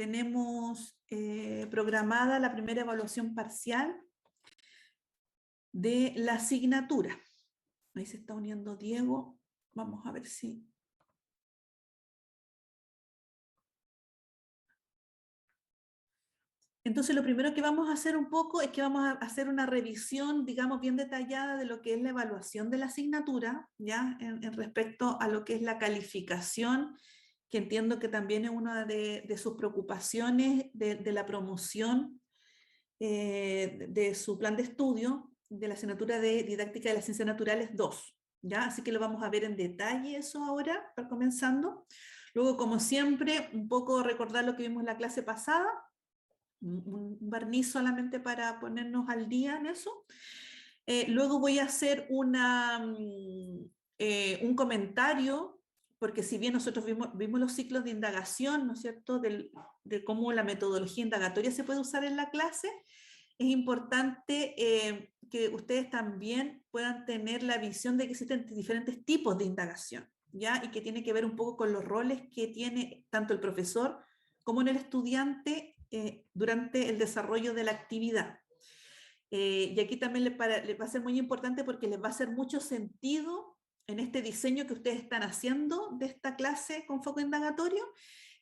tenemos programada la primera evaluación parcial de la asignatura. Ahí se está uniendo Diego. Vamos a ver si... Entonces lo primero que vamos a hacer un poco es que vamos a hacer una revisión, digamos, bien detallada de lo que es la evaluación de la asignatura, ¿ya? En respecto a lo que es la calificación, que entiendo que también es una de sus preocupaciones de la promoción de su plan de estudio de la asignatura de Didáctica de las Ciencias Naturales 2, ¿ya? Así que lo vamos a ver en detalle eso ahora, para comenzando. Luego, como siempre, un poco recordar lo que vimos en la clase pasada, un barniz solamente para ponernos al día en eso. Luego voy a hacer un comentario, porque si bien nosotros vimos los ciclos de indagación, ¿no es cierto?, de cómo la metodología indagatoria se puede usar en la clase, es importante que ustedes también puedan tener la visión de que existen diferentes tipos de indagación, ¿ya? Y que tiene que ver un poco con los roles que tiene tanto el profesor como en el estudiante durante el desarrollo de la actividad. Y aquí también les va a ser muy importante porque les va a hacer mucho sentido en este diseño que ustedes están haciendo de esta clase con foco indagatorio,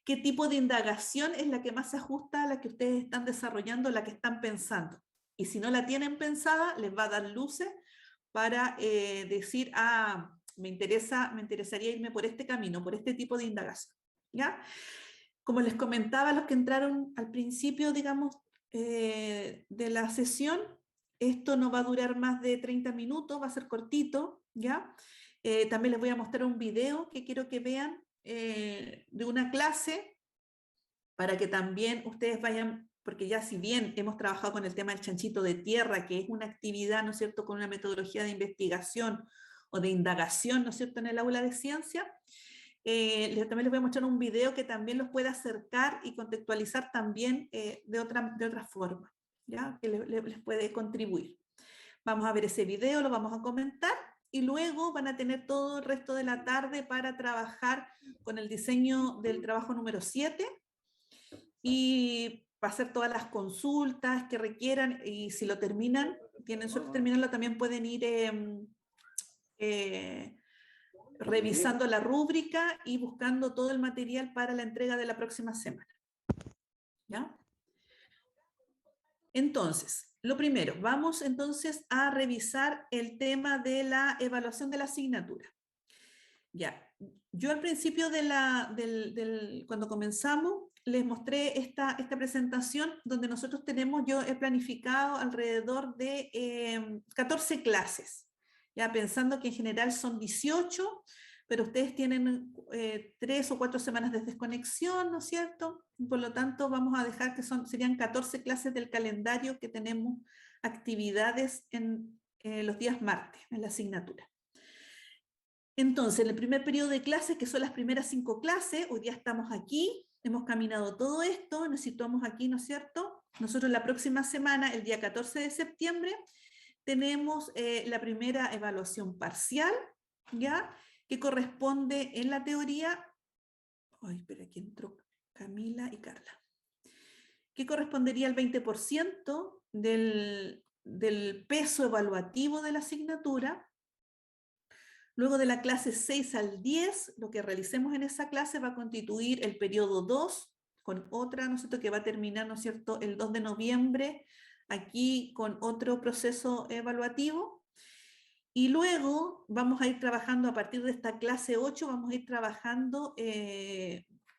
qué tipo de indagación es la que más se ajusta a la que ustedes están desarrollando, la que están pensando. Y si no la tienen pensada, les va a dar luces para decir, me interesaría irme por este camino, por este tipo de indagación, ¿ya? Como les comentaba, los que entraron al principio, digamos, de la sesión, esto no va a durar más de 30 minutos, va a ser cortito, ¿ya? También les voy a mostrar un video que quiero que vean de una clase para que también ustedes vayan, porque ya si bien hemos trabajado con el tema del chanchito de tierra, que es una actividad, ¿no es cierto?, con una metodología de investigación o de indagación, ¿no es cierto?, en el aula de ciencia, también les voy a mostrar un video que también los puede acercar y contextualizar también de otra forma, ¿ya?, que les puede contribuir. Vamos a ver ese video, lo vamos a comentar y luego van a tener todo el resto de la tarde para trabajar con el diseño del trabajo número 7 y para hacer todas las consultas que requieran, y si lo terminan, tienen suerte de terminarlo, también pueden ir revisando la rúbrica y buscando todo el material para la entrega de la próxima semana. ¿Ya? Entonces, lo primero, vamos entonces a revisar el tema de la evaluación de la asignatura. Ya, yo al principio cuando comenzamos, les mostré esta presentación donde nosotros yo he planificado alrededor de 14 clases, ya pensando que en general son 18, pero ustedes tienen 3 o 4 semanas de desconexión, ¿no es cierto? Por lo tanto, vamos a dejar que serían 14 clases del calendario que tenemos actividades en los días martes, en la asignatura. Entonces, en el primer periodo de clases, que son las primeras 5 clases, hoy día estamos aquí, hemos caminado todo esto, nos situamos aquí, ¿no es cierto? Nosotros la próxima semana, el día 14 de septiembre, tenemos la primera evaluación parcial, ¿ya? Que corresponde en la teoría, espera, aquí entró Camila y Carla, que correspondería al 20% del peso evaluativo de la asignatura. Luego de la clase 6 al 10, lo que realicemos en esa clase va a constituir el periodo 2, con otra, ¿no es cierto?, que va a terminar, ¿no es cierto?, el 2 de noviembre, aquí con otro proceso evaluativo. Y luego vamos a ir trabajando a partir de esta clase 8, vamos a ir trabajando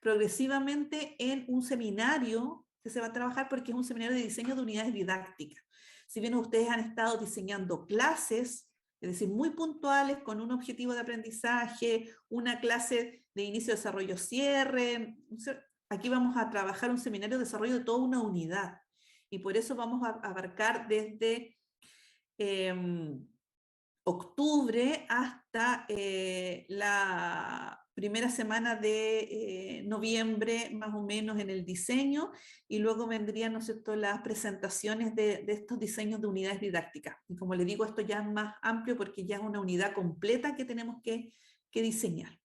progresivamente en un seminario que se va a trabajar porque es un seminario de diseño de unidades didácticas. Si bien ustedes han estado diseñando clases, es decir, muy puntuales, con un objetivo de aprendizaje, una clase de inicio, desarrollo, cierre. Aquí vamos a trabajar un seminario de desarrollo de toda una unidad. Y por eso vamos a abarcar desde octubre hasta la primera semana de noviembre, más o menos, en el diseño, y luego vendrían, ¿no es cierto?, las presentaciones de estos diseños de unidades didácticas. Y como les digo, esto ya es más amplio porque ya es una unidad completa que tenemos que diseñar.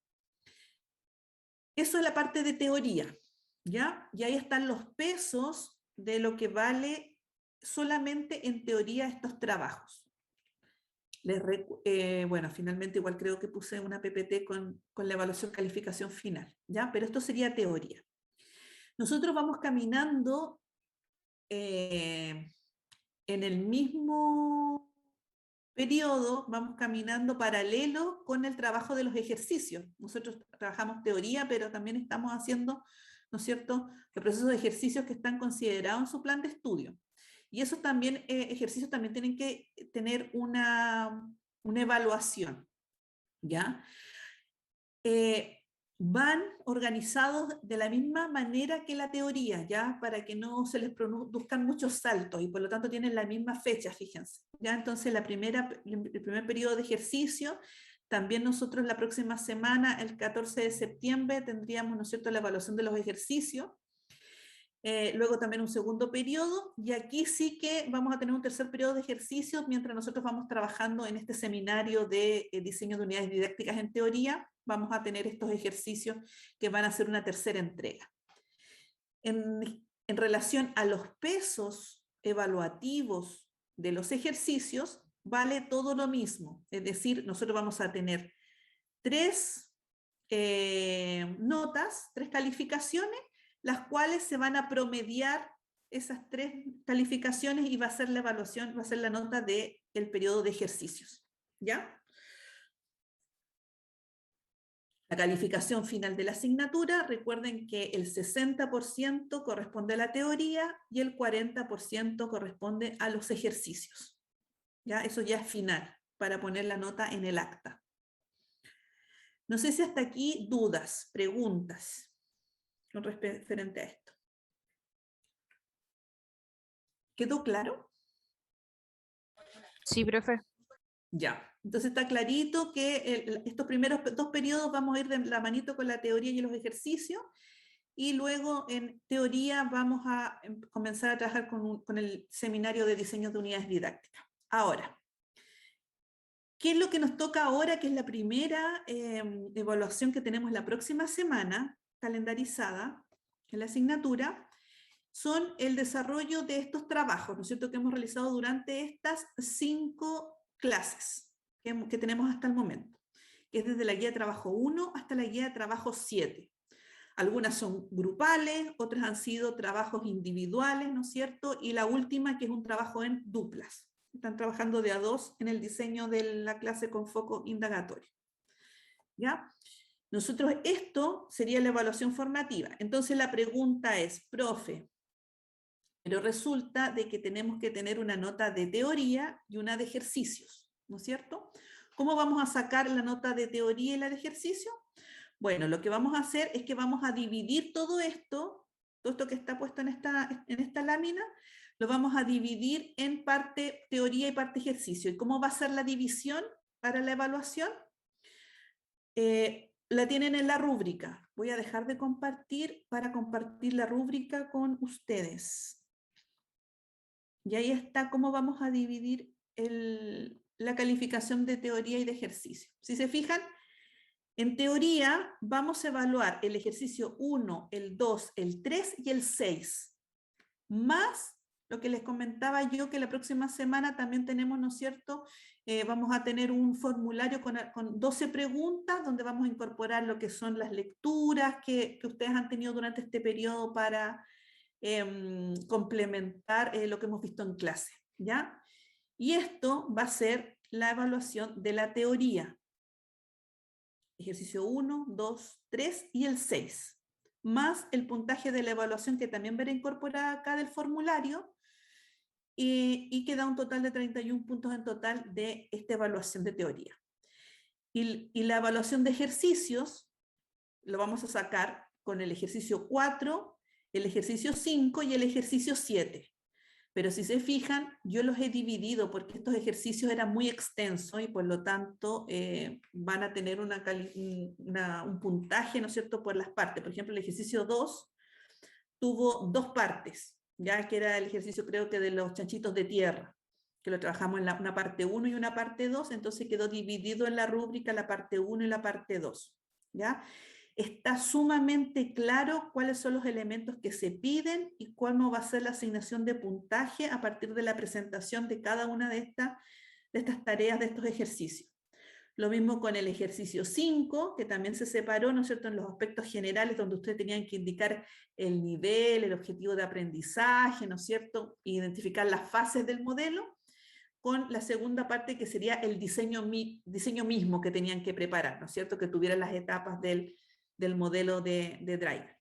Eso es la parte de teoría. ¿ya? Y ahí están los pesos de lo que vale solamente en teoría estos trabajos. Bueno, finalmente igual creo que puse una PPT con la evaluación calificación final, ¿ya? Pero esto sería teoría. Nosotros vamos caminando en el mismo periodo, vamos caminando paralelo con el trabajo de los ejercicios. Nosotros trabajamos teoría, pero también estamos haciendo, ¿no es cierto?, los procesos de ejercicios que están considerados en su plan de estudio. Y esos también, ejercicios también tienen que tener una evaluación, ¿ya? Van organizados de la misma manera que la teoría, ¿ya? Para que no se les produzcan muchos saltos y por lo tanto tienen la misma fecha, fíjense, ¿ya? Entonces el primer periodo de ejercicio, también nosotros la próxima semana, el 14 de septiembre, tendríamos, ¿no es cierto?, la evaluación de los ejercicios. Luego también un segundo periodo, y aquí sí que vamos a tener un tercer periodo de ejercicios mientras nosotros vamos trabajando en este seminario de diseño de unidades didácticas en teoría. Vamos a tener estos ejercicios que van a ser una tercera entrega. En relación a los pesos evaluativos de los ejercicios, vale todo lo mismo. Es decir, nosotros vamos a tener 3 notas, 3 calificaciones, las cuales se van a promediar esas 3 calificaciones y va a ser la evaluación, va a ser la nota del periodo de ejercicios, ¿ya? La calificación final de la asignatura, recuerden que el 60% corresponde a la teoría y el 40% corresponde a los ejercicios, ¿ya? Eso ya es final, para poner la nota en el acta. No sé si hasta aquí dudas, preguntas con referente a esto. ¿Quedó claro? Sí, profe. Ya, entonces está clarito que estos primeros 2 periodos vamos a ir de la manito con la teoría y los ejercicios, y luego en teoría vamos a comenzar a trabajar con el seminario de diseño de unidades didácticas. Ahora, ¿qué es lo que nos toca ahora, que es la primera evaluación que tenemos la próxima semana, calendarizada en la asignatura? Son el desarrollo de estos trabajos, ¿no es cierto?, que hemos realizado durante estas 5 clases que tenemos hasta el momento, que es desde la guía de trabajo 1 hasta la guía de trabajo 7. Algunas son grupales, otras han sido trabajos individuales, ¿no es cierto? Y la última, que es un trabajo en duplas. Están trabajando de a 2 en el diseño de la clase con foco indagatorio. ¿Ya? Nosotros, esto sería la evaluación formativa. Entonces la pregunta es, profe, pero resulta de que tenemos que tener una nota de teoría y una de ejercicios, ¿no es cierto? ¿Cómo vamos a sacar la nota de teoría y la de ejercicio? Bueno, lo que vamos a hacer es que vamos a dividir todo esto que está puesto en esta lámina, lo vamos a dividir en parte teoría y parte ejercicio. ¿Y cómo va a ser la división para la evaluación? La tienen en la rúbrica. Voy a dejar de compartir para compartir la rúbrica con ustedes. Y ahí está cómo vamos a dividir la calificación de teoría y de ejercicio. Si se fijan, en teoría vamos a evaluar el ejercicio 1, el 2, el 3 y el 6, más lo que les comentaba yo, que la próxima semana también tenemos, ¿no es cierto?, vamos a tener un formulario con 12 preguntas, donde vamos a incorporar lo que son las lecturas que ustedes han tenido durante este periodo para complementar lo que hemos visto en clase, ¿ya? Y esto va a ser la evaluación de la teoría. Ejercicio 1, 2, 3 y el 6, más el puntaje de la evaluación que también verá incorporada acá del formulario, y que da un total de 31 puntos en total de esta evaluación de teoría. Y la evaluación de ejercicios lo vamos a sacar con el ejercicio 4, el ejercicio 5 y el ejercicio 7. Pero si se fijan, yo los he dividido porque estos ejercicios eran muy extensos y por lo tanto van a tener un puntaje, ¿no es cierto?, por las partes. Por ejemplo, el ejercicio 2 tuvo 2 partes, ya que era el ejercicio, creo que de los chanchitos de tierra, que lo trabajamos en una parte 1 y una parte 2, entonces quedó dividido en la rúbrica la parte 1 y la parte 2, ¿ya? está sumamente claro cuáles son los elementos que se piden y cómo va a ser la asignación de puntaje a partir de la presentación de cada una de estas tareas, de estos ejercicios. Lo mismo con el ejercicio 5, que también se separó, ¿no es cierto?, en los aspectos generales, donde ustedes tenían que indicar el nivel, el objetivo de aprendizaje, ¿no es cierto?, identificar las fases del modelo, con la segunda parte que sería el diseño mismo que tenían que preparar, ¿no es cierto?, que tuvieran las etapas del modelo de Driver.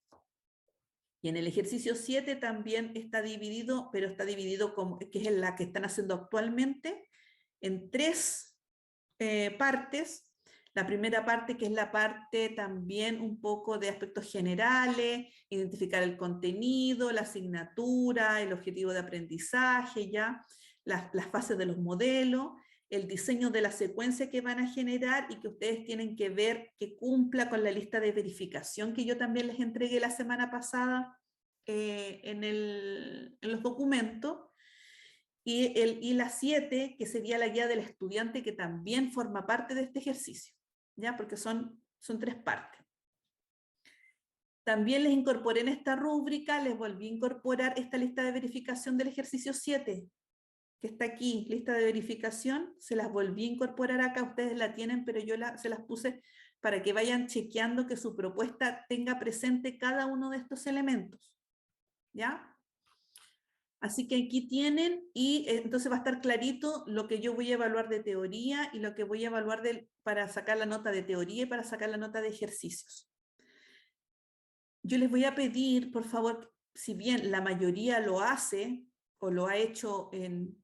Y en el ejercicio 7 también está dividido, pero está dividido, como, que es la que están haciendo actualmente, en 3 partes. La primera parte, que es la parte también un poco de aspectos generales, identificar el contenido, la asignatura, el objetivo de aprendizaje, ya, las fases de los modelos, el diseño de la secuencia que van a generar y que ustedes tienen que ver que cumpla con la lista de verificación que yo también les entregué la semana pasada en los documentos. Y la 7, que sería la guía del estudiante, que también forma parte de este ejercicio, ¿ya? Porque son 3 partes. También les incorporé en esta rúbrica, les volví a incorporar esta lista de verificación del ejercicio 7, que está aquí, lista de verificación, se las volví a incorporar acá, ustedes la tienen, pero yo se las puse para que vayan chequeando que su propuesta tenga presente cada uno de estos elementos, ¿ya? Así que aquí tienen, y entonces va a estar clarito lo que yo voy a evaluar de teoría y lo que voy a evaluar para sacar la nota de teoría y para sacar la nota de ejercicios. Yo les voy a pedir, por favor, si bien la mayoría lo hace o lo ha hecho en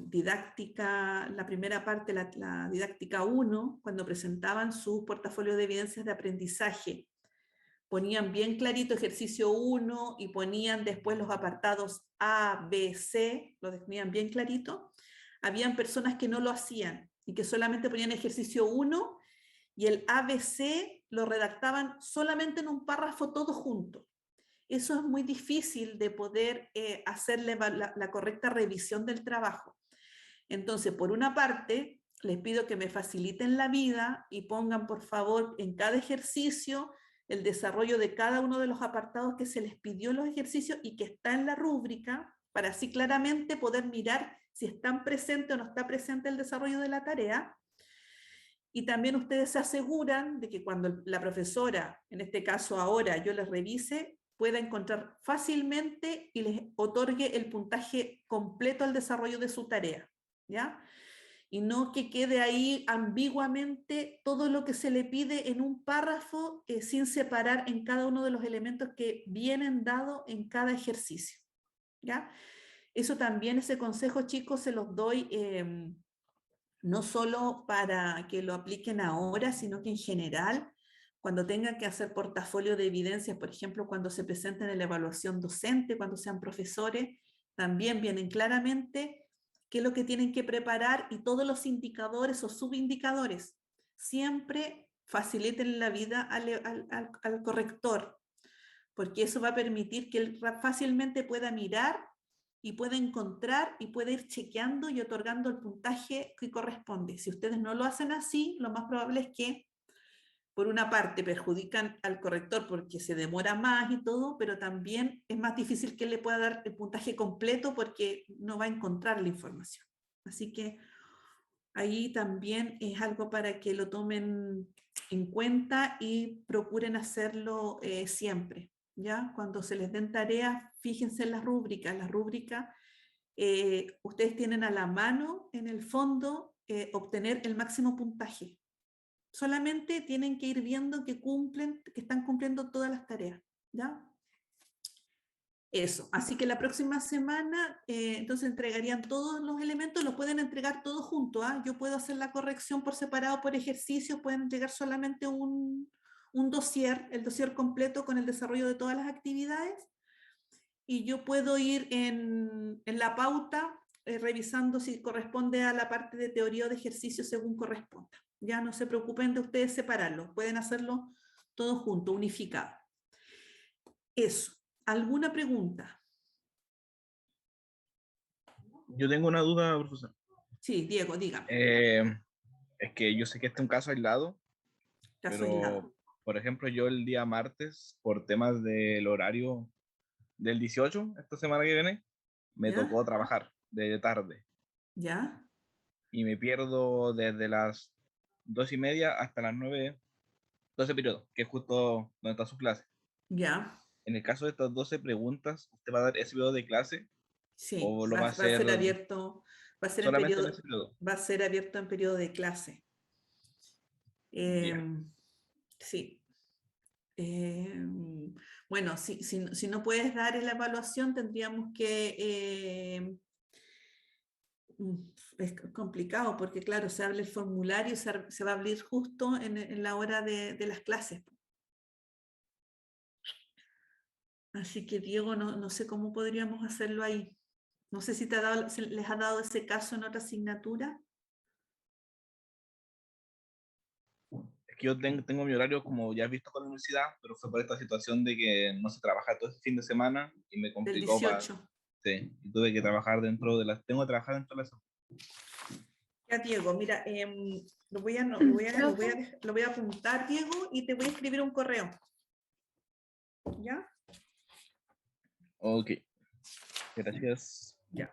didáctica, la primera parte, la didáctica 1, cuando presentaban su portafolio de evidencias de aprendizaje, ponían bien clarito ejercicio 1 y ponían después los apartados A, B, C, lo tenían bien clarito. Habían personas que no lo hacían y que solamente ponían ejercicio 1 y el A, B, C lo redactaban solamente en un párrafo todo junto. Eso es muy difícil de poder hacerle la correcta revisión del trabajo. Entonces, por una parte, les pido que me faciliten la vida y pongan, por favor, en cada ejercicio el desarrollo de cada uno de los apartados que se les pidió en los ejercicios y que está en la rúbrica, para así claramente poder mirar si están presentes o no está presente el desarrollo de la tarea. Y también ustedes se aseguran de que cuando la profesora, en este caso ahora, yo les revise, pueda encontrar fácilmente y les otorgue el puntaje completo al desarrollo de su tarea, ¿ya? Y no que quede ahí ambiguamente todo lo que se le pide en un párrafo sin separar en cada uno de los elementos que vienen dados en cada ejercicio, ¿ya? Eso también, ese consejo, chicos, se los doy no solo para que lo apliquen ahora, sino que en general, cuando tengan que hacer portafolio de evidencias, por ejemplo, cuando se presenten en la evaluación docente, cuando sean profesores, también vienen claramente qué es lo que tienen que preparar y todos los indicadores o subindicadores. Siempre faciliten la vida al corrector, porque eso va a permitir que él fácilmente pueda mirar y pueda encontrar y puede ir chequeando y otorgando el puntaje que corresponde. Si ustedes no lo hacen así, lo más probable es que, por una parte, perjudican al corrector porque se demora más y todo, pero también es más difícil que él le pueda dar el puntaje completo porque no va a encontrar la información. Así que ahí también es algo para que lo tomen en cuenta y procuren hacerlo siempre, ¿ya? Cuando se les den tareas, fíjense en las rúbricas. Las rúbricas, ustedes tienen a la mano, en el fondo, obtener el máximo puntaje. Solamente tienen que ir viendo que están cumpliendo todas las tareas, ¿ya? Eso, así que la próxima semana entonces entregarían todos los elementos, los pueden entregar todos juntos, ¿ah? Yo puedo hacer la corrección por separado por ejercicio, pueden entregar solamente un dossier, el dossier completo con el desarrollo de todas las actividades, y yo puedo ir en la pauta revisando si corresponde a la parte de teoría o de ejercicio según corresponda. Ya no se preocupen de ustedes separarlos, pueden hacerlo todos juntos, unificado. Eso. ¿Alguna pregunta? Yo tengo una duda, profesor. Sí, Diego, dígame. Es que yo sé que este es un caso aislado, Caso pero aislado. Por ejemplo, yo el día martes, por temas del horario del 18, esta semana que viene, me ¿Ya? tocó trabajar de tarde ¿Ya? y me pierdo desde las 2:30 hasta las 9, 12 periodos, que es justo donde está su clase. ¿Ya? En el caso de estas 12 preguntas, ¿usted va a dar ese periodo de clase Sí, o lo va a va a hacer ser abierto, va a ser en solamente en periodo, ese periodo? va a ser abierto en periodo de clase. Ya. Sí. Bueno, si no puedes dar la evaluación, tendríamos que es complicado porque, claro, se abre el formulario y se va a abrir justo en la hora de las clases. Así que, Diego, no sé cómo podríamos hacerlo ahí. No sé si les ha dado ese caso en otra asignatura. Es que yo tengo mi horario como ya visto con la universidad, pero fue por esta situación de que no se trabaja todo el fin de semana y me Del complicó para... 18. Sí, y tuve que trabajar dentro de las... Tengo que trabajar dentro de las... Ya, Diego, mira, Profe, lo voy a apuntar, Diego, y te voy a escribir un correo. ¿Ya? Ok, gracias. Ya.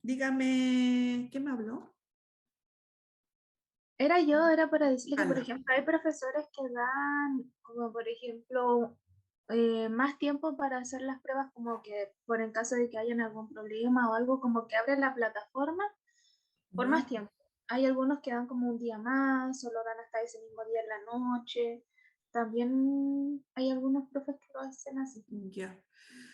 Dígame, ¿quién me habló? era para decirle que, por Carla. ejemplo, hay profesores que dan, como por ejemplo, más tiempo para hacer las pruebas, como que por en caso de que hayan algún problema o algo, como que abren la plataforma por más ¿Ya? tiempo. Hay algunos que dan como un día más, solo dan hasta ese mismo día en la noche. También hay algunos profes que lo hacen así, Ya.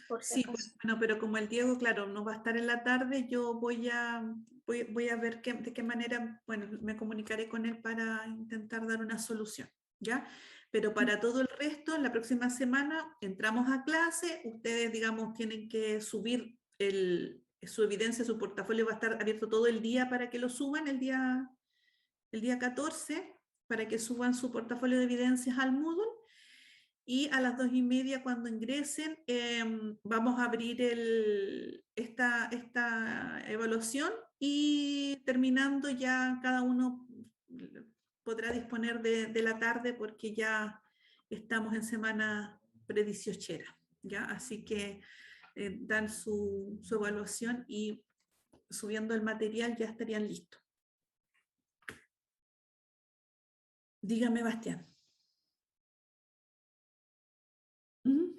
por si Sí, pues, acaso. bueno, pero como el Diego, claro, no va a estar en la tarde, yo voy a ver de qué manera, bueno, me comunicaré con él para intentar dar una solución, ¿ya? Pero para todo el resto, la próxima semana entramos a clase, ustedes, digamos, tienen que subir su evidencia, su portafolio va a estar abierto todo el día para que lo suban el día 14, para que suban su portafolio de evidencias al Moodle. Y a las 2:30 cuando ingresen vamos a abrir esta evaluación y terminando ya cada uno podrá disponer de la tarde porque ya estamos en semana pre-18, ¿ya? Así que dan su evaluación y subiendo el material ya estarían listos. Dígame, Bastián. ¿Mm?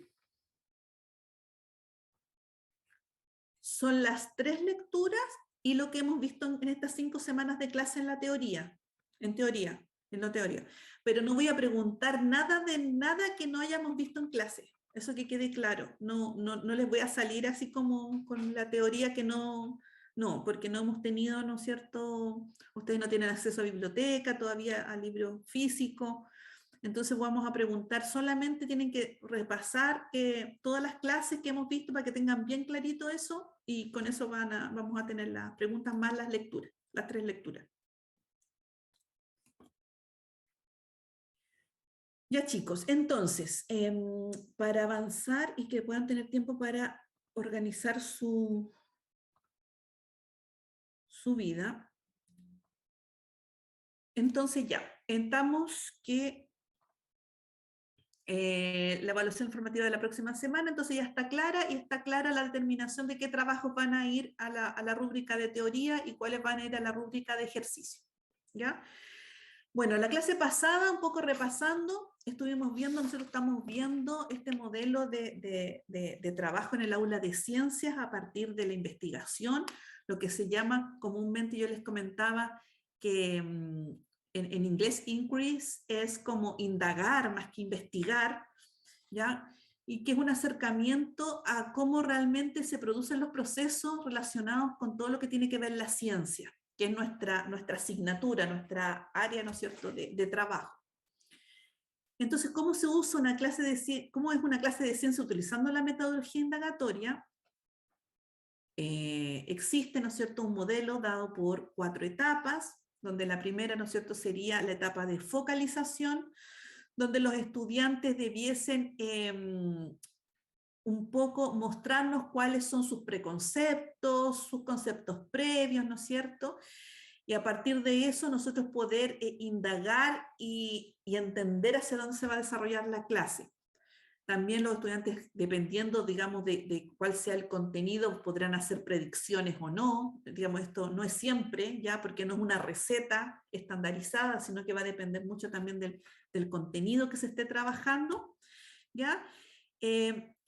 Son las 3 lecturas y lo que hemos visto en estas 5 semanas de clase en la teoría, en la teoría. Pero no voy a preguntar nada de nada que no hayamos visto en clase. Eso que quede claro. No les voy a salir así como con la teoría que no, porque no hemos tenido, ¿no es cierto? Ustedes no tienen acceso a biblioteca todavía, a libro físico. Entonces vamos a preguntar, solamente tienen que repasar todas las clases que hemos visto para que tengan bien clarito eso y con eso vamos a tener las preguntas más las lecturas, las 3 lecturas. Ya chicos, entonces, para avanzar y que puedan tener tiempo para organizar su vida, entonces ya, estamos que la evaluación formativa de la próxima semana, entonces ya está clara y está clara la determinación de qué trabajos van a ir a la rúbrica de teoría y cuáles van a ir a la rúbrica de ejercicio. ¿Ya? Bueno, la clase pasada, un poco repasando, nosotros estamos viendo este modelo de trabajo en el aula de ciencias a partir de la investigación, lo que se llama comúnmente, yo les comentaba que en inglés inquiries es como indagar más que investigar, ¿ya? Y que es un acercamiento a cómo realmente se producen los procesos relacionados con todo lo que tiene que ver la ciencia, que es nuestra asignatura, nuestra área, ¿no es cierto?, de trabajo. Entonces, ¿cómo se usa cómo es una clase de ciencia utilizando la metodología indagatoria? Existe, ¿no es cierto?, un modelo dado por 4 etapas, donde la primera, ¿no es cierto?, sería la etapa de focalización, donde los estudiantes debiesen un poco mostrarnos cuáles son sus preconceptos, sus conceptos previos, ¿no es cierto? y a partir de eso nosotros poder indagar y entender hacia dónde se va a desarrollar la clase. También los estudiantes, dependiendo, digamos, de cuál sea el contenido, podrán hacer predicciones o no. Digamos, esto no es siempre, ya, porque no es una receta estandarizada, sino que va a depender mucho también del contenido que se esté trabajando, ya.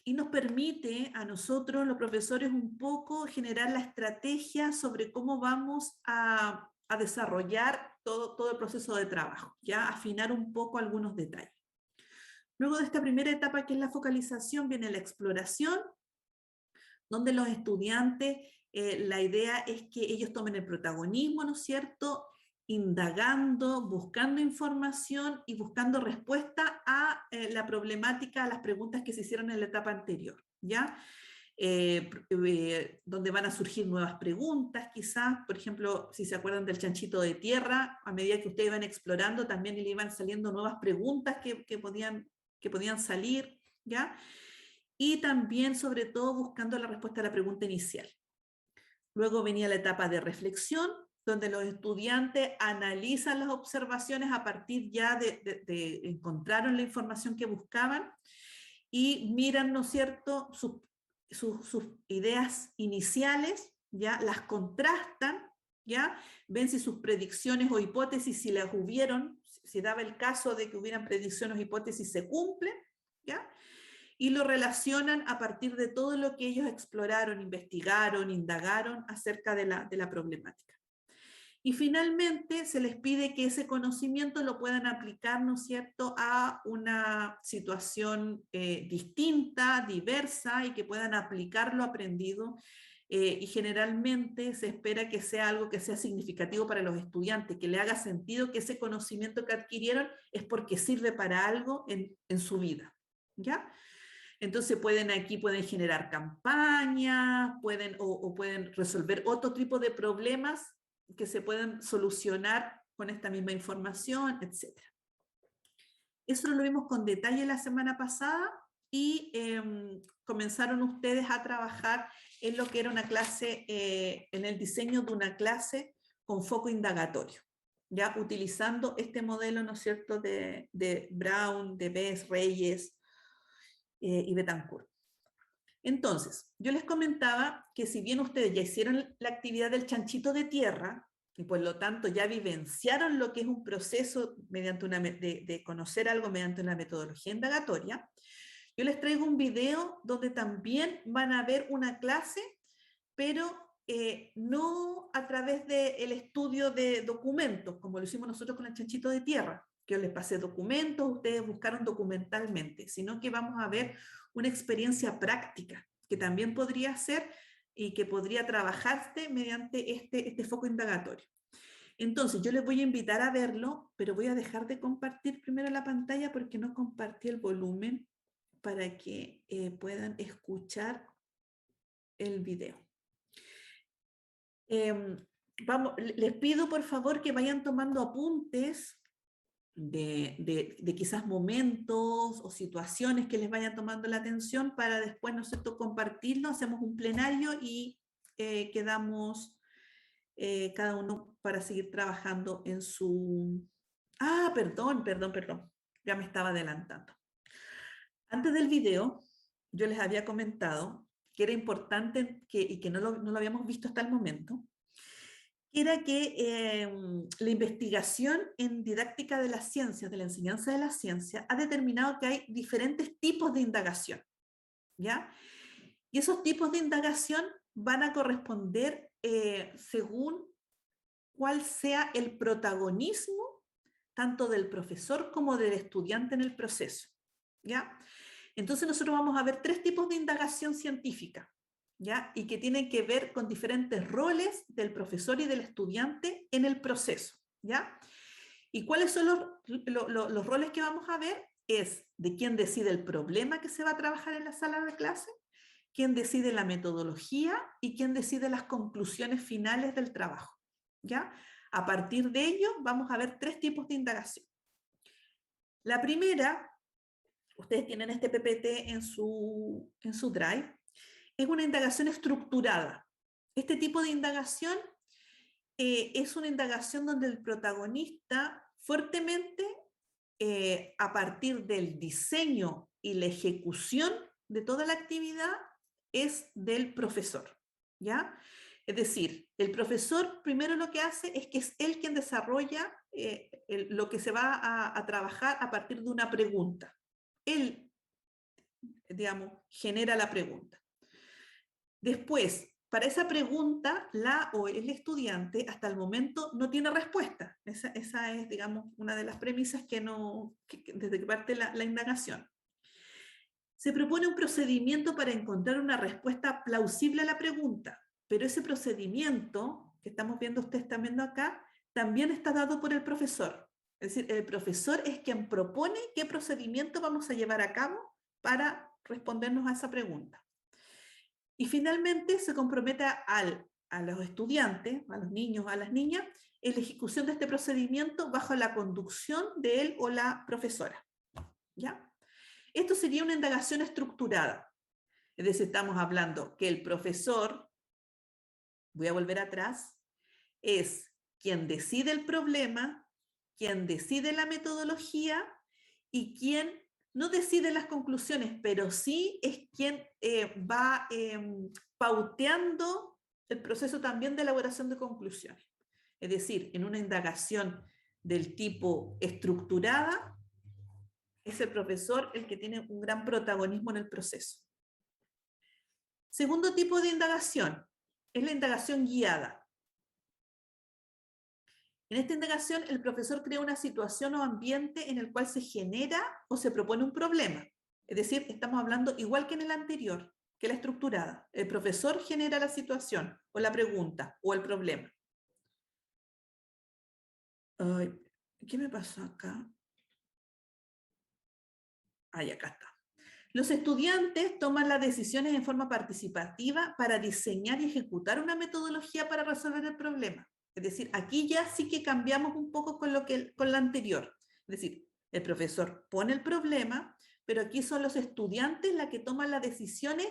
Y nos permite a nosotros, los profesores, un poco generar la estrategia sobre cómo vamos a desarrollar todo el proceso de trabajo, ya, afinar un poco algunos detalles. Luego de esta primera etapa, que es la focalización, viene la exploración, donde los estudiantes, la idea es que ellos tomen el protagonismo, ¿no es cierto?, indagando, buscando información y buscando respuesta a la problemática, a las preguntas que se hicieron en la etapa anterior, ¿ya? Donde van a surgir nuevas preguntas, quizás, por ejemplo, si se acuerdan del chanchito de tierra, a medida que ustedes iban explorando, también le iban saliendo nuevas preguntas que podían salir, ¿ya? Y también, sobre todo, buscando la respuesta a la pregunta inicial. Luego venía la etapa de reflexión, donde los estudiantes analizan las observaciones a partir ya de encontraron la información que buscaban y miran, ¿no es cierto?, sus ideas iniciales, ¿ya? Las contrastan, ¿ya? Ven si sus predicciones o hipótesis, si las hubieron, si daba el caso de que hubieran predicciones o hipótesis, se cumplen, ¿ya? Y lo relacionan a partir de todo lo que ellos exploraron, investigaron, indagaron acerca de la problemática. Y finalmente se les pide que ese conocimiento lo puedan aplicar, ¿no es cierto?, a una situación distinta, diversa, y que puedan aplicar lo aprendido. Y generalmente se espera que sea algo que sea significativo para los estudiantes, que le haga sentido que ese conocimiento que adquirieron es porque sirve para algo en su vida, ¿ya? Entonces aquí pueden generar campañas, pueden resolver otro tipo de problemas que se pueden solucionar con esta misma información, etc. Eso lo vimos con detalle la semana pasada y comenzaron ustedes a trabajar en lo que era una clase, en el diseño de una clase con foco indagatorio, ya utilizando este modelo, ¿no es cierto?, de Brown, de Bess, Reyes y Betancourt. Entonces, yo les comentaba que si bien ustedes ya hicieron la actividad del chanchito de tierra, y por lo tanto ya vivenciaron lo que es un proceso de conocer algo mediante una metodología indagatoria, yo les traigo un video donde también van a ver una clase, pero no a través del estudio de documentos, como lo hicimos nosotros con el chanchito de tierra, que yo les pasé documentos, ustedes buscaron documentalmente, sino que vamos a ver una experiencia práctica, que también podría ser y que podría trabajarse mediante este foco indagatorio. Entonces, yo les voy a invitar a verlo, pero voy a dejar de compartir primero la pantalla porque no compartí el volumen para que puedan escuchar el video. Les pido por favor que vayan tomando apuntes de quizás momentos o situaciones que les vayan tomando la atención para después nosotros compartirlo, hacemos un plenario y quedamos cada uno para seguir trabajando en su... Ah, perdón, ya me estaba adelantando. Antes del video, yo les había comentado que era importante y que no lo habíamos visto hasta el momento, era que la investigación en didáctica de las ciencias, de la enseñanza de la ciencia, ha determinado que hay diferentes tipos de indagación, ¿ya? Y esos tipos de indagación van a corresponder según cuál sea el protagonismo tanto del profesor como del estudiante en el proceso, ¿ya? Entonces nosotros vamos a ver 3 tipos de indagación científica, ¿ya? Y que tienen que ver con diferentes roles del profesor y del estudiante en el proceso, ¿ya? ¿Y cuáles son los roles que vamos a ver? Es de quién decide el problema que se va a trabajar en la sala de clase, quién decide la metodología y quién decide las conclusiones finales del trabajo, ¿ya? A partir de ello vamos a ver 3 tipos de indagación. La primera, ustedes tienen este PPT en su Drive, es una indagación estructurada. Este tipo de indagación es una indagación donde el protagonista fuertemente, a partir del diseño y la ejecución de toda la actividad, es del profesor, ¿ya? Es decir, el profesor primero lo que hace es que es él quien desarrolla lo que se va a trabajar a partir de una pregunta. Él, digamos, genera la pregunta. Después, para esa pregunta, la o el estudiante hasta el momento no tiene respuesta. Esa es, digamos, una de las premisas desde que parte la indagación. Se propone un procedimiento para encontrar una respuesta plausible a la pregunta, pero ese procedimiento que estamos viendo, ustedes están viendo acá, también está dado por el profesor. Es decir, el profesor es quien propone qué procedimiento vamos a llevar a cabo para respondernos a esa pregunta. Y finalmente se compromete a los estudiantes, a los niños, a las niñas, en la ejecución de este procedimiento bajo la conducción de él o la profesora. ¿Ya? Esto sería una indagación estructurada. Es decir, estamos hablando que el profesor, voy a volver atrás, es quien decide el problema, quien decide la metodología y quien no decide las conclusiones, pero sí es quien va pauteando el proceso también de elaboración de conclusiones. Es decir, en una indagación del tipo estructurada, es el profesor el que tiene un gran protagonismo en el proceso. Segundo tipo de indagación es la indagación guiada. En esta indagación, el profesor crea una situación o ambiente en el cual se genera o se propone un problema. Es decir, estamos hablando igual que en el anterior, que la estructurada. El profesor genera la situación o la pregunta o el problema. Ay, ¿qué me pasó acá? Ay, acá está. Los estudiantes toman las decisiones en forma participativa para diseñar y ejecutar una metodología para resolver el problema. Es decir, aquí ya sí que cambiamos un poco con la anterior. Es decir, el profesor pone el problema, pero aquí son los estudiantes los que toman las decisiones,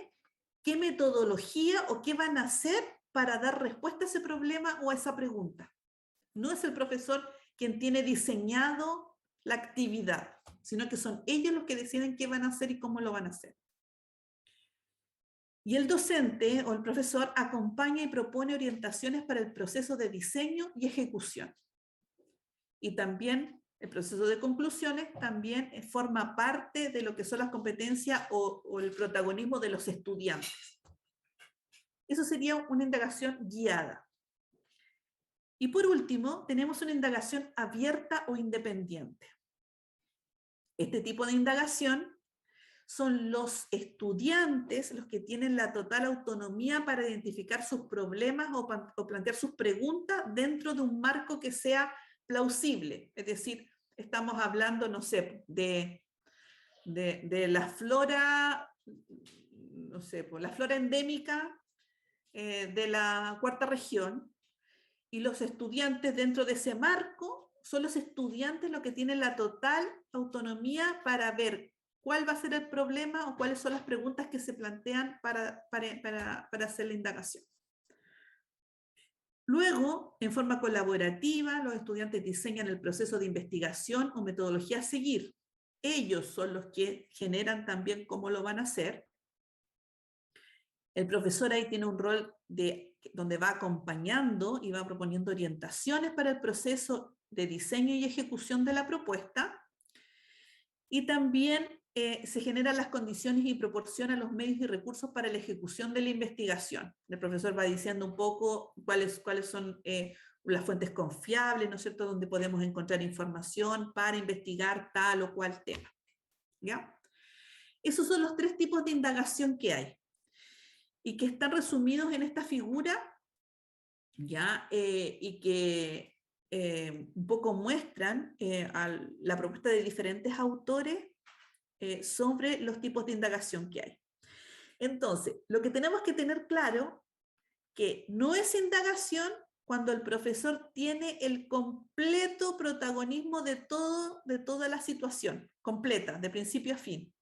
qué metodología o qué van a hacer para dar respuesta a ese problema o a esa pregunta. No es el profesor quien tiene diseñado la actividad, sino que son ellos los que deciden qué van a hacer y cómo lo van a hacer. Y el docente o el profesor acompaña y propone orientaciones para el proceso de diseño y ejecución. Y también el proceso de conclusiones también forma parte de lo que son las competencias o el protagonismo de los estudiantes. Eso sería una indagación guiada. Y por último, tenemos una indagación abierta o independiente. Este tipo de indagación son los estudiantes los que tienen la total autonomía para identificar sus problemas o plantear sus preguntas dentro de un marco que sea plausible. Es decir, estamos hablando, no sé, de la flora, no sé, la flora endémica de la cuarta región, y los estudiantes dentro de ese marco son los estudiantes los que tienen la total autonomía para ver cuál va a ser el problema o cuáles son las preguntas que se plantean para hacer la indagación. Luego, en forma colaborativa, los estudiantes diseñan el proceso de investigación o metodología a seguir. Ellos son los que generan también cómo lo van a hacer. El profesor ahí tiene un rol donde va acompañando y va proponiendo orientaciones para el proceso de diseño y ejecución de la propuesta. Y también se generan las condiciones y proporciona los medios y recursos para la ejecución de la investigación. El profesor va diciendo un poco cuáles son las fuentes confiables, ¿no es cierto?, donde podemos encontrar información para investigar tal o cual tema. ¿Ya? Esos son los tres tipos de indagación que hay y que están resumidos en esta figura, ¿ya? Y que un poco muestran la propuesta de diferentes autores sobre los tipos de indagación que hay. Entonces, lo que tenemos que tener claro que no es indagación cuando el profesor tiene el completo protagonismo de toda la situación, completa, de principio a fin.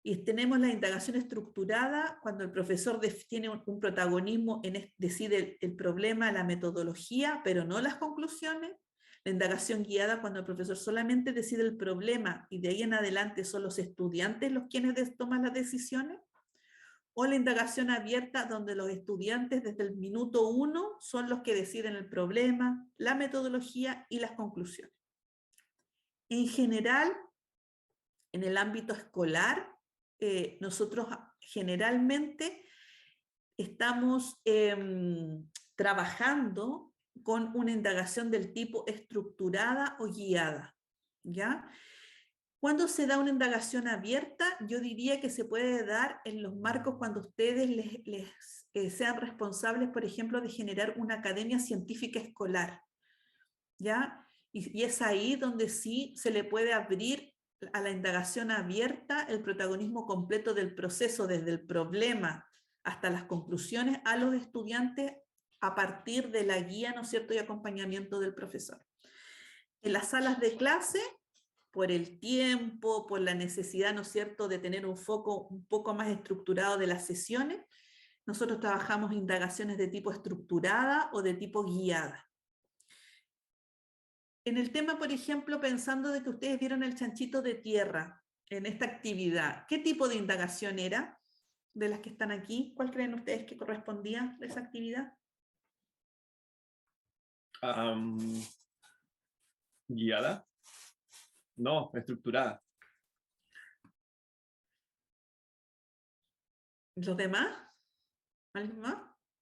Y tenemos la indagación estructurada, cuando el profesor tiene un protagonismo, decide el problema, la metodología, pero no las conclusiones. La indagación guiada, cuando el profesor solamente decide el problema y de ahí en adelante son los estudiantes los quienes toman las decisiones. O la indagación abierta, donde los estudiantes desde el minuto 1 son los que deciden el problema, la metodología y las conclusiones. En general, en el ámbito escolar, nosotros generalmente estamos trabajando con una indagación del tipo estructurada o guiada, ¿ya? Cuando se da una indagación abierta, yo diría que se puede dar en los marcos cuando ustedes sean responsables, por ejemplo, de generar una academia científica escolar, ¿ya? Y es ahí donde sí se le puede abrir a la indagación abierta el protagonismo completo del proceso, desde el problema hasta las conclusiones, a los estudiantes a partir de la guía, ¿no es cierto?, y acompañamiento del profesor. En las salas de clase, por el tiempo, por la necesidad, ¿no es cierto?, de tener un foco un poco más estructurado de las sesiones, nosotros trabajamos indagaciones de tipo estructurada o de tipo guiada. En el tema, por ejemplo, pensando de que ustedes vieron el chanchito de tierra en esta actividad, ¿qué tipo de indagación era de las que están aquí? ¿Cuál creen ustedes que correspondía a esa actividad? ¿Guiada? No, estructurada. ¿Los demás? ¿Alguien más?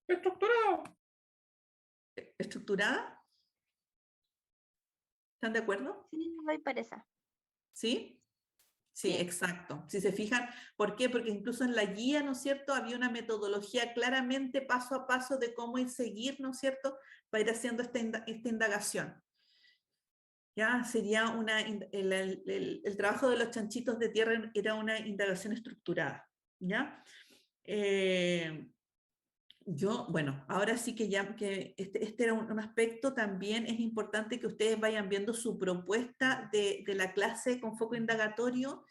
Estructurada. ¿Estructurada? ¿Están de acuerdo? Sí, voy para esa. ¿Sí? Sí, Sí. exacto. Si se fijan, ¿por qué? Porque incluso en la guía, ¿no es cierto?, había una metodología claramente paso a paso de cómo ir seguir, ¿no es cierto?, para ir haciendo esta indagación. Ya sería el trabajo de los chanchitos de tierra era una indagación estructurada, ¿ya? Bueno, ahora sí que ya que este era un aspecto, también es importante que ustedes vayan viendo su propuesta de la clase con foco indagatorio,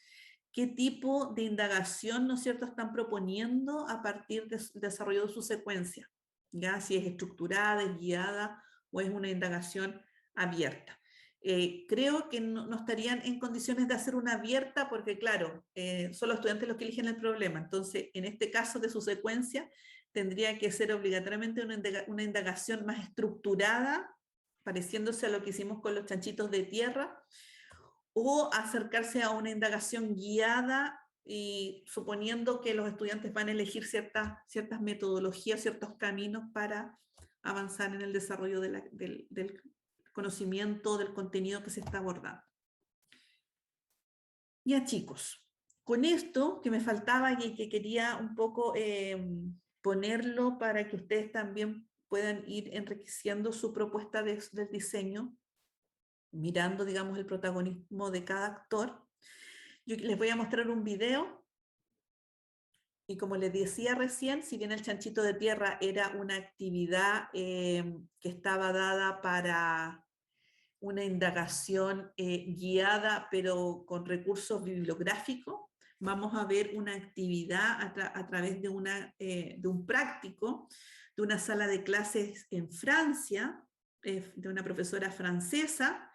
qué tipo de indagación, ¿no es cierto?, están proponiendo a partir del desarrollo de su secuencia, ya si es estructurada, es guiada o es una indagación abierta. Creo que no estarían en condiciones de hacer una abierta porque, claro, son los estudiantes los que eligen el problema. Entonces, en este caso de su secuencia, tendría que ser obligatoriamente una indagación más estructurada, pareciéndose a lo que hicimos con los chanchitos de tierra, o acercarse a una indagación guiada y suponiendo que los estudiantes van a elegir ciertas metodologías, ciertos caminos para avanzar en el desarrollo del conocimiento, del contenido que se está abordando. Ya, chicos, con esto que me faltaba y que quería un poco ponerlo para que ustedes también puedan ir enriqueciendo su propuesta del diseño, mirando, digamos, el protagonismo de cada actor. Yo les voy a mostrar un video y como les decía recién, si bien el chanchito de tierra era una actividad que estaba dada para una indagación guiada, pero con recursos bibliográficos, vamos a ver una actividad a través de un práctico de una sala de clases en Francia, de una profesora francesa.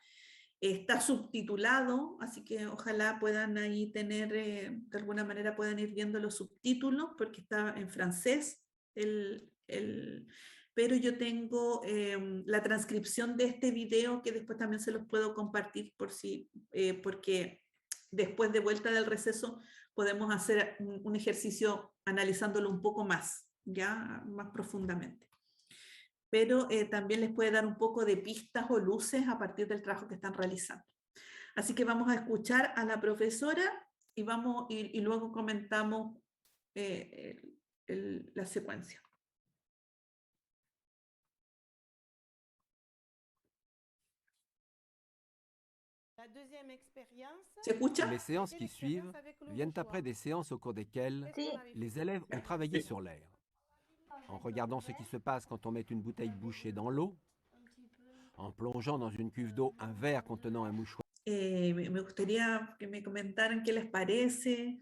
Está subtitulado, así que ojalá puedan ahí tener, de alguna manera puedan ir viendo los subtítulos, porque está en francés, pero yo tengo la transcripción de este video que después también se los puedo compartir porque después de vuelta del receso podemos hacer un ejercicio analizándolo un poco más, ya más profundamente. Pero también les puede dar un poco de pistas o luces a partir del trabajo que están realizando. Así que vamos a escuchar a la profesora y luego comentamos la secuencia. ¿Se escucha? Les séances qui suivent viennent après des séances au cours desquelles Sí. les élèves ont travaillé sur l'air. En regardant ce qui se passe quand on met une bouteille bouchée dans l'eau, en plongeant dans une cuve d'eau un verre contenant un mouchoir. Me gustaría que me comentaran qué les parece,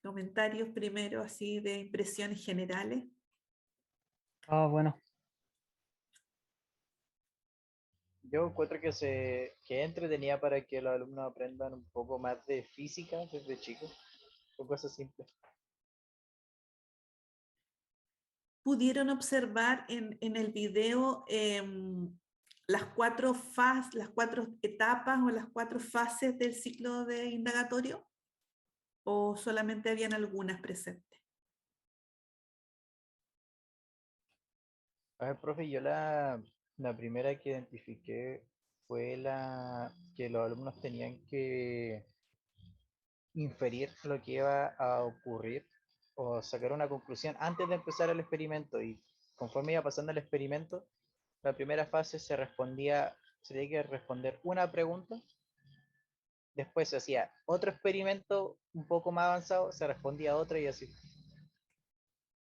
Comentarios primero, así de impresiones generales. Bueno. Yo encuentro que entretenía para que los alumnos aprendan un poco más de física desde chicos, o cosas simples. Pudieron observar en el video las cuatro etapas o las 4 fases del ciclo de indagatorio, o solamente habían algunas presentes. A ver, profe, yo la primera que identifiqué fue la que los alumnos tenían que inferir lo que iba a ocurrir o sacar una conclusión antes de empezar el experimento, y conforme iba pasando el experimento, la primera fase se tenía que responder una pregunta, después se hacía otro experimento un poco más avanzado, se respondía otra y así.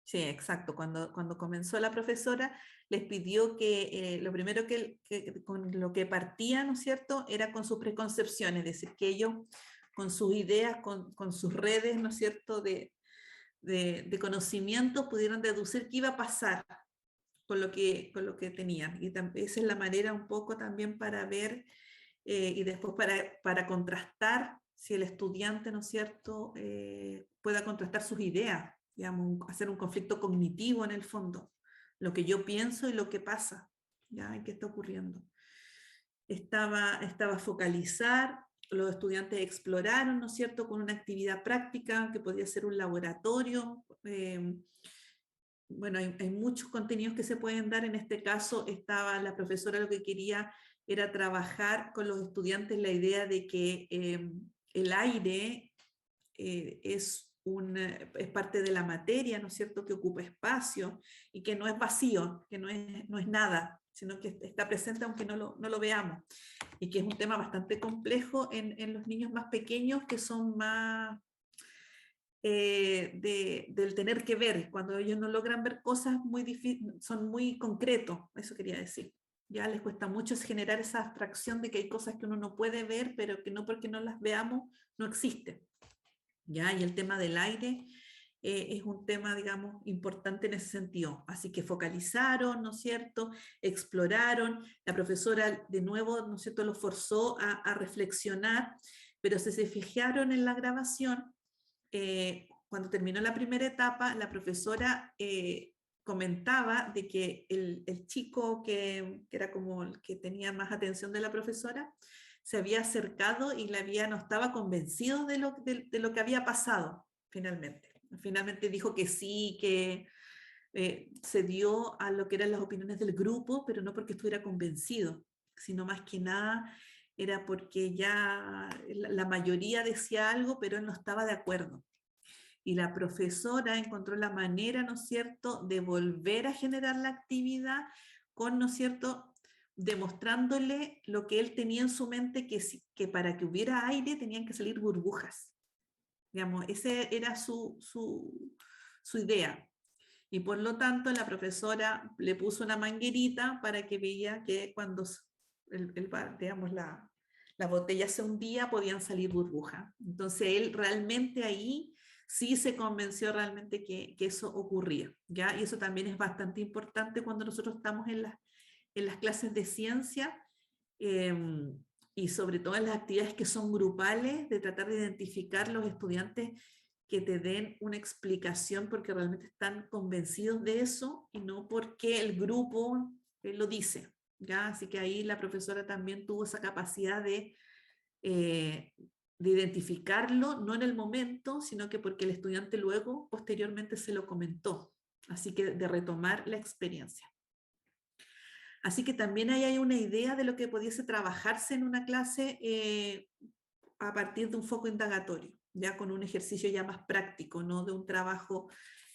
Sí, exacto. Cuando comenzó la profesora, les pidió que lo primero que con lo que partía, ¿no es cierto?, era con sus preconcepciones, es decir, que ellos con sus ideas, con sus redes, ¿no es cierto?, de conocimiento pudieron deducir qué iba a pasar con lo que tenían. Y esa es la manera un poco también para ver y después para contrastar si el estudiante, ¿no es cierto?, pueda contrastar sus ideas, digamos, hacer un conflicto cognitivo en el fondo, lo que yo pienso y lo que pasa, ¿ya? ¿Qué está ocurriendo? Estaba focalizar, los estudiantes exploraron, ¿no es cierto?, con una actividad práctica que podía ser un laboratorio. Bueno, hay muchos contenidos que se pueden dar. En este caso, la profesora lo que quería era trabajar con los estudiantes la idea de que el aire es parte de la materia, ¿no es cierto?, que ocupa espacio y que no es vacío, que no es nada, sino que está presente aunque no lo veamos, y que es un tema bastante complejo en los niños más pequeños, que son más del tener que ver, cuando ellos no logran ver cosas son muy concretos, eso quería decir. Ya les cuesta mucho generar esa abstracción de que hay cosas que uno no puede ver, pero que no porque no las veamos no existen. ¿Ya? Y el tema del aire es un tema, digamos, importante en ese sentido. Así que focalizaron, ¿no es cierto?, exploraron, la profesora de nuevo, ¿no es cierto?, los forzó a reflexionar, pero si se fijaron en la grabación, cuando terminó la primera etapa, la profesora comentaba de que el chico que era como el que tenía más atención de la profesora, se había acercado y no estaba convencido de lo que había pasado finalmente. Finalmente dijo que sí, que se dio a lo que eran las opiniones del grupo, pero no porque estuviera convencido, sino más que nada era porque ya la mayoría decía algo, pero él no estaba de acuerdo. Y la profesora encontró la manera, ¿no es cierto?, de volver a generar la actividad con, ¿no es cierto?, demostrándole lo que él tenía en su mente, que para que hubiera aire tenían que salir burbujas. Digamos, esa era su idea. Y por lo tanto la profesora le puso una manguerita para que veía que cuando digamos, la botella se hundía podían salir burbujas. Entonces él realmente ahí sí se convenció realmente que eso ocurría, ¿ya? Y eso también es bastante importante cuando nosotros estamos en las clases de ciencia, y sobre todo en las actividades que son grupales, de tratar de identificar los estudiantes que te den una explicación porque realmente están convencidos de eso y no porque el grupo lo dice, ¿ya? Así que ahí la profesora también tuvo esa capacidad de identificarlo, no en el momento, sino que porque el estudiante luego, posteriormente, se lo comentó. Así que de retomar la experiencia. Así que también ahí hay una idea de lo que pudiese trabajarse en una clase a partir de un foco indagatorio, ya con un ejercicio ya más práctico, no de un trabajo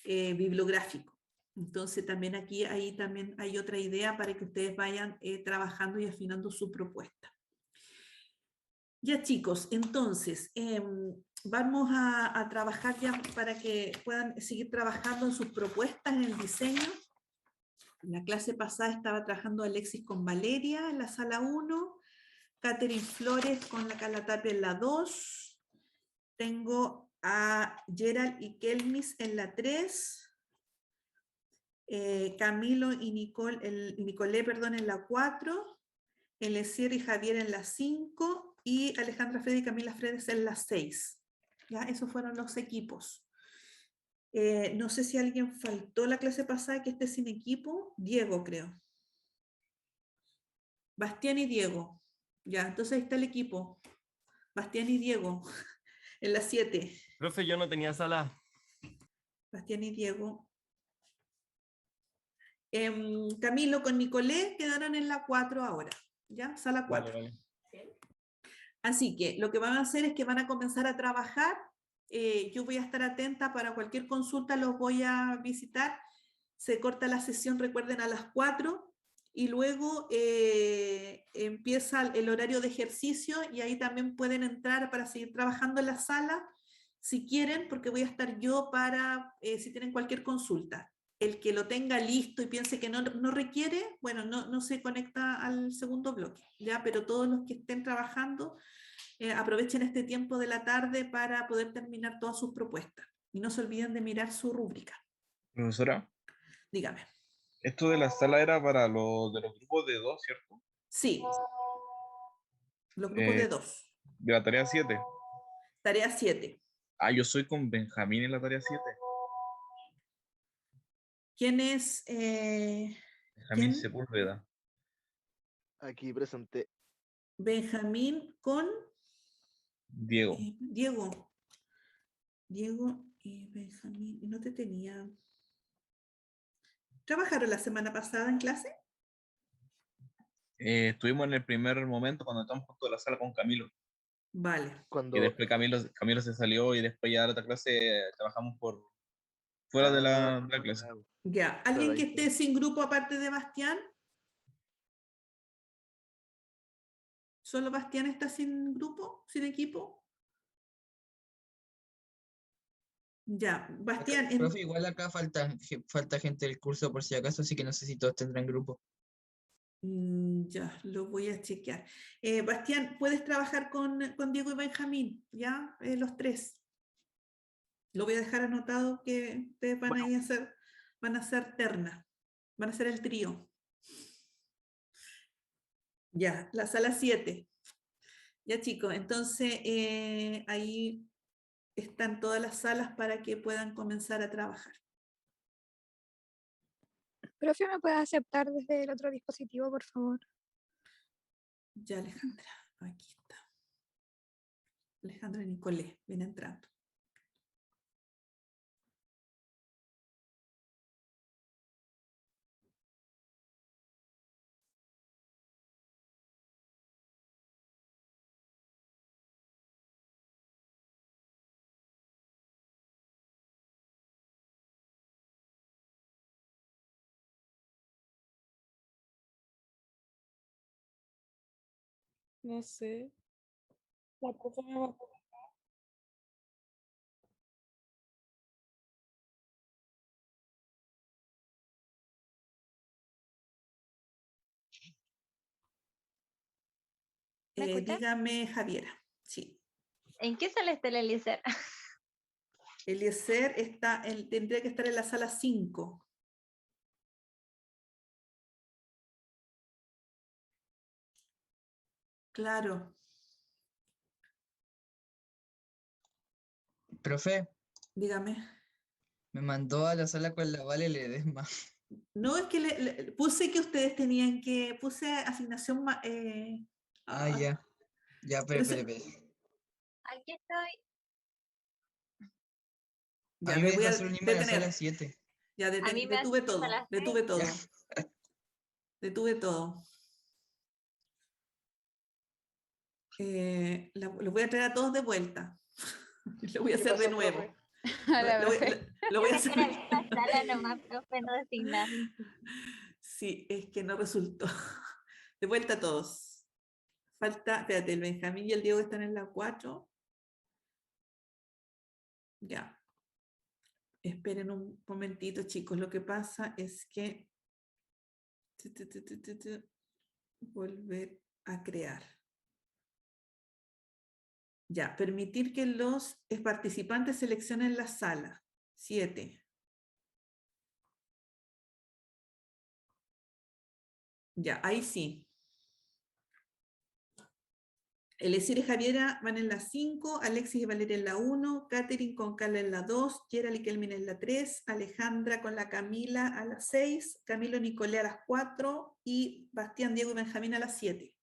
bibliográfico. Entonces también ahí también hay otra idea para que ustedes vayan trabajando y afinando su propuesta. Ya chicos, entonces vamos a trabajar ya para que puedan seguir trabajando en sus propuestas en el diseño. En la clase pasada estaba trabajando Alexis con Valeria en la sala 1, Catherine Flores con la Carla Tapia en la 2, tengo a Gerald y Kelmis en la 3, Camilo y Nicolé, perdón, en la 4, Eliezer y Javier en la 5 y Alejandra Fredes y Camila Fredes en la 6. ¿Ya? Esos fueron los equipos. No sé si alguien faltó la clase pasada que esté sin equipo. Diego, creo. Bastián y Diego. Ya, entonces ahí está el equipo. Bastián y Diego en la 7. Profe, yo no tenía sala. Bastián y Diego. Camilo con Nicolé quedaron en la 4 ahora. ¿Ya? Sala 4. Vale. Así que lo que van a hacer es que van a comenzar a trabajar. Yo voy a estar atenta para cualquier consulta, los voy a visitar. Se corta la sesión, recuerden, a las 4 y luego empieza el horario de ejercicio y ahí también pueden entrar para seguir trabajando en la sala si quieren, porque voy a estar yo para si tienen cualquier consulta. El que lo tenga listo y piense que no requiere, bueno, no se conecta al segundo bloque, ¿ya? Pero todos los que estén trabajando, aprovechen este tiempo de la tarde para poder terminar todas sus propuestas. Y no se olviden de mirar su rúbrica. Profesora, Dígame. esto de la sala era para los de los grupos de 2, ¿cierto? Sí, los grupos de 2. De la tarea 7. Tarea 7. Ah, yo soy con Benjamín en la tarea 7. ¿Quién es? Benjamín ¿Quién? Sepúlveda. Aquí presente. Benjamín con Diego. Diego. Diego y Benjamín. No te tenía. ¿Trabajaron la semana pasada en clase? Estuvimos en el primer momento cuando estábamos junto de la sala con Camilo. Vale. Y después Camilo se salió y después ya en la otra clase trabajamos por fuera de la clase. Ya. ¿Alguien que esté sin grupo aparte de Bastián? ¿Solo Bastián está sin grupo, sin equipo? Ya, Bastián. Profe, igual acá falta gente del curso por si acaso, así que no sé si todos tendrán grupo. Ya, lo voy a chequear. Bastián, ¿puedes trabajar con Diego y Benjamín? ¿Ya? Los 3. Lo voy a dejar anotado que ustedes van a ser terna, van a ser el trío. Ya, la sala 7. Ya, chicos, entonces ahí están todas las salas para que puedan comenzar a trabajar. Profe, ¿me puede aceptar desde el otro dispositivo, por favor? Ya, Alejandra, aquí está. Alejandra Nicolé, viene entrando. No sé. La profe me va a... ¿Me escucha? Dígame, Javiera. Sí. ¿En qué sala está el Eliezer? Eliezer tendría que estar en la sala 5. Claro. Profe, Dígame. me mandó a la sala con la Vale Ledesma. No, es que puse que ustedes tenían que... Puse asignación... Ya. Ya, espere. Aquí estoy. Ya, a mí me me voy a deja solo unirme a la detener. sala 7. Ya, A mí me detuve asignan todo. a las Detuve todo. Ya. Detuve todo. Los voy a traer a todos de vuelta. Lo voy a hacer de nuevo. A la profe. Lo voy a hacer. Era la misma sala nomás, profe, no designaron. Sí, es que no resultó. De vuelta a todos. Falta, espérate, el Benjamín y el Diego están en la 4. Ya. Esperen un momentito, chicos. Lo que pasa es que volver a crear. Ya, permitir que los participantes seleccionen la sala. 7. Ya, ahí sí. Eliezer y Javiera van en la 5, Alexis y Valeria en la 1, Katherine con Carla en la 2, Gerald y Kelvin en la 3, Alejandra con la Camila a la 6, Camilo y Nicolé a las 4 y Bastián, Diego y Benjamín a las 7.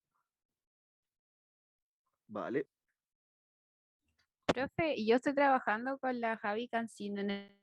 Vale. Profe, yo estoy trabajando con la Javi Cancino en el